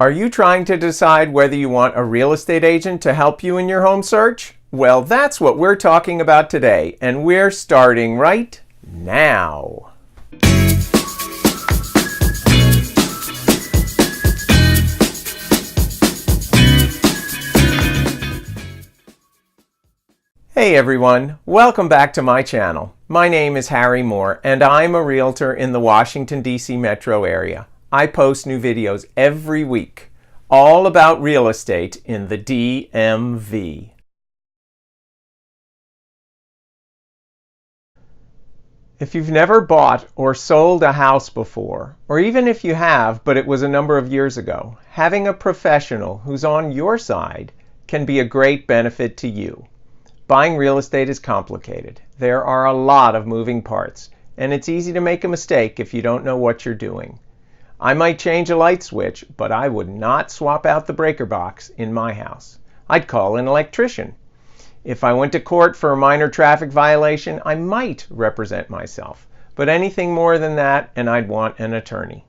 Are you trying to decide whether you want a real estate agent to help you in your home search? Well, that's what we're talking about today, and we're starting right now. Hey everyone, welcome back to my channel. My name is Harry Moore, and I'm a realtor in the Washington, D.C. metro area. I post new videos every week, all about real estate in the DMV. If you've never bought or sold a house before, or even if you have, but it was a number of years ago, having a professional who's on your side can be a great benefit to you. Buying real estate is complicated. There are a lot of moving parts, and it's easy to make a mistake if you don't know what you're doing. I might change a light switch, but I would not swap out the breaker box in my house. I'd call an electrician. If I went to court for a minor traffic violation, I might represent myself, but anything more than that, and I'd want an attorney.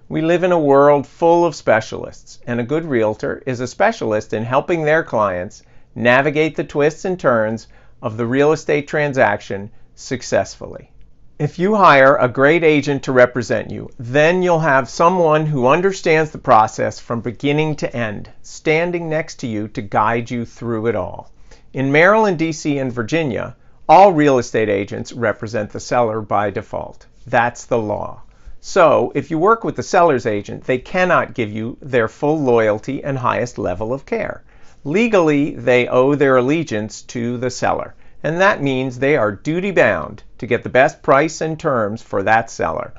We live in a world full of specialists, and a good realtor is a specialist in helping their clients navigate the twists and turns of the real estate transaction successfully. If you hire a great agent to represent you, then you'll have someone who understands the process from beginning to end, standing next to you to guide you through it all. In Maryland, D.C., and Virginia, all real estate agents represent the seller by default. That's the law. So, if you work with the seller's agent, they cannot give you their full loyalty and highest level of care. Legally, they owe their allegiance to the seller, and that means they are duty-bound to get the best price and terms for that seller,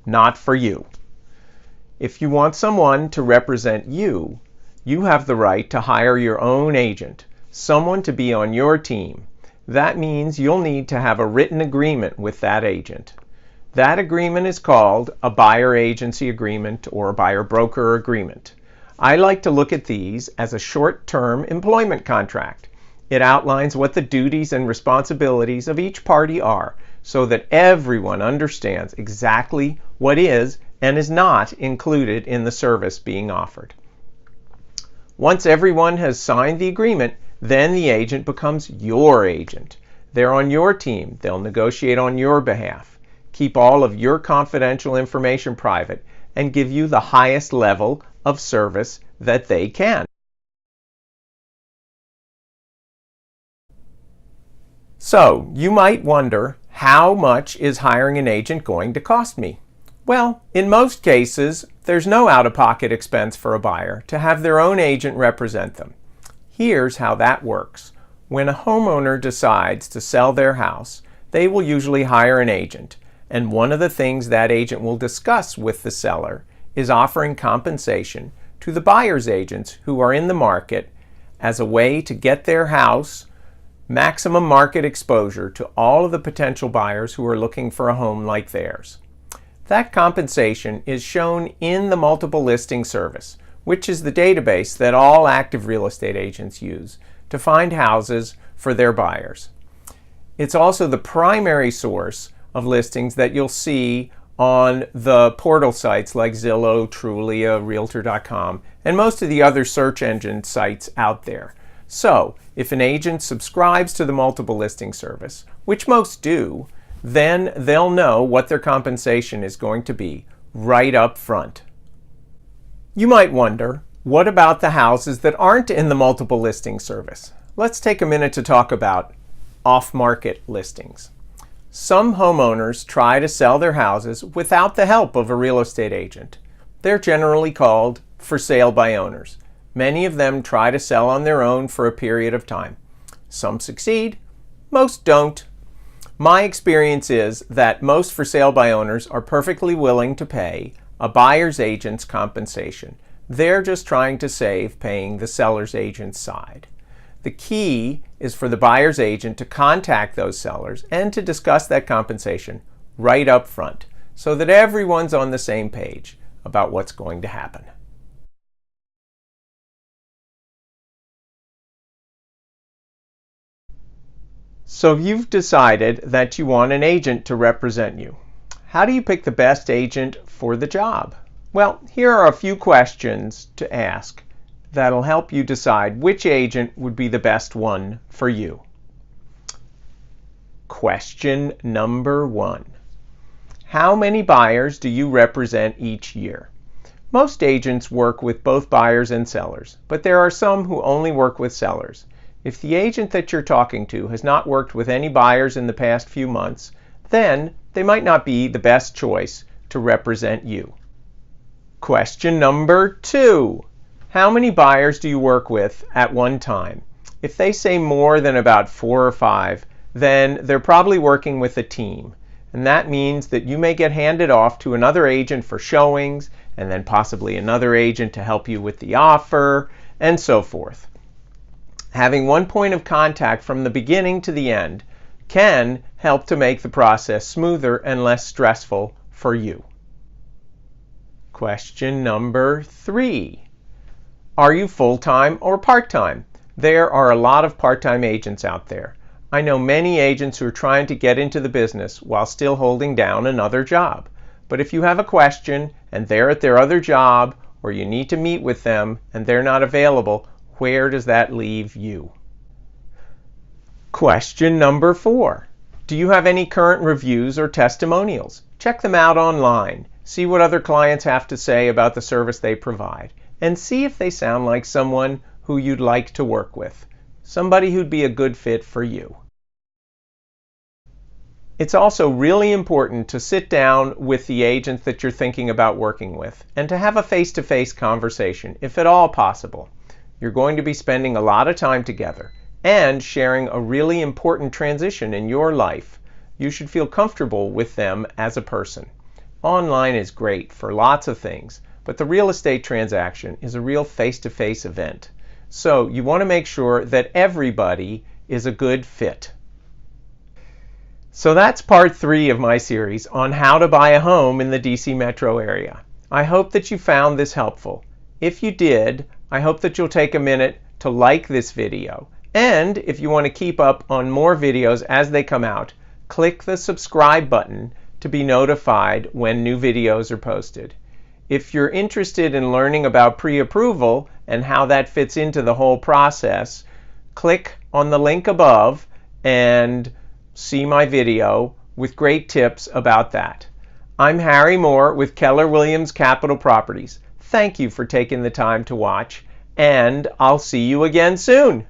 not for you. If you want someone to represent you, you have the right to hire your own agent, someone to be on your team. That means you'll need to have a written agreement with that agent. That agreement is called a buyer agency agreement or a buyer broker agreement. I like to look at these as a short-term employment contract. It outlines what the duties and responsibilities of each party are so that everyone understands exactly what is and is not included in the service being offered. Once everyone has signed the agreement, then the agent becomes your agent. They're on your team. They'll negotiate on your behalf, keep all of your confidential information private, and give you the highest level of service that they can. So, you might wonder, how much is hiring an agent going to cost me? Well, in most cases, there's no out-of-pocket expense for a buyer to have their own agent represent them. Here's how that works. When a homeowner decides to sell their house, they will usually hire an agent, and one of the things that agent will discuss with the seller is offering compensation to the buyer's agents who are in the market as a way to get their house maximum market exposure to all of the potential buyers who are looking for a home like theirs. That compensation is shown in the multiple listing service, which is the database that all active real estate agents use to find houses for their buyers. It's also the primary source of listings that you'll see on the portal sites like Zillow, Trulia, Realtor.com, and most of the other search engine sites out there. So, if an agent subscribes to the multiple listing service, which most do, then they'll know what their compensation is going to be right up front. You might wonder, what about the houses that aren't in the multiple listing service? Let's take a minute to talk about off-market listings. Some homeowners try to sell their houses without the help of a real estate agent. They're generally called for sale by owners. Many of them try to sell on their own for a period of time. Some succeed, most don't. My experience is that most for sale by owners are perfectly willing to pay a buyer's agent's compensation. They're just trying to save paying the seller's agent's side. The key is for the buyer's agent to contact those sellers and to discuss that compensation right up front so that everyone's on the same page about what's going to happen. So you've decided that you want an agent to represent you. How do you pick the best agent for the job? Well, here are a few questions to ask that'll help you decide which agent would be the best one for you. Question number 1. How many buyers do you represent each year? Most agents work with both buyers and sellers, but there are some who only work with sellers. If the agent that you're talking to has not worked with any buyers in the past few months, then they might not be the best choice to represent you. Question number 2. How many buyers do you work with at one time? If they say more than about 4 or 5, then they're probably working with a team. And that means that you may get handed off to another agent for showings, and then possibly another agent to help you with the offer, and so forth. Having one point of contact from the beginning to the end can help to make the process smoother and less stressful for you. Question number 3. Are you full-time or part-time? There are a lot of part-time agents out there. I know many agents who are trying to get into the business while still holding down another job. But if you have a question and they're at their other job, or you need to meet with them and they're not available, where does that leave you? Question number 4. Do you have any current reviews or testimonials? Check them out online. See what other clients have to say about the service they provide, and see if they sound like someone who you'd like to work with, somebody who'd be a good fit for you. It's also really important to sit down with the agent that you're thinking about working with and to have a face-to-face conversation, if at all possible. You're going to be spending a lot of time together and sharing a really important transition in your life. You should feel comfortable with them as a person. Online is great for lots of things, but the real estate transaction is a real face-to-face event. So you want to make sure that everybody is a good fit. So that's part 3 of my series on how to buy a home in the DC metro area. I hope that you found this helpful. If you did, I hope that you'll take a minute to like this video. And if you want to keep up on more videos as they come out, click the subscribe button to be notified when new videos are posted. If you're interested in learning about pre-approval and how that fits into the whole process, click on the link above and see my video with great tips about that. I'm Harry Moore with Keller Williams Capital Properties. Thank you for taking the time to watch, and I'll see you again soon.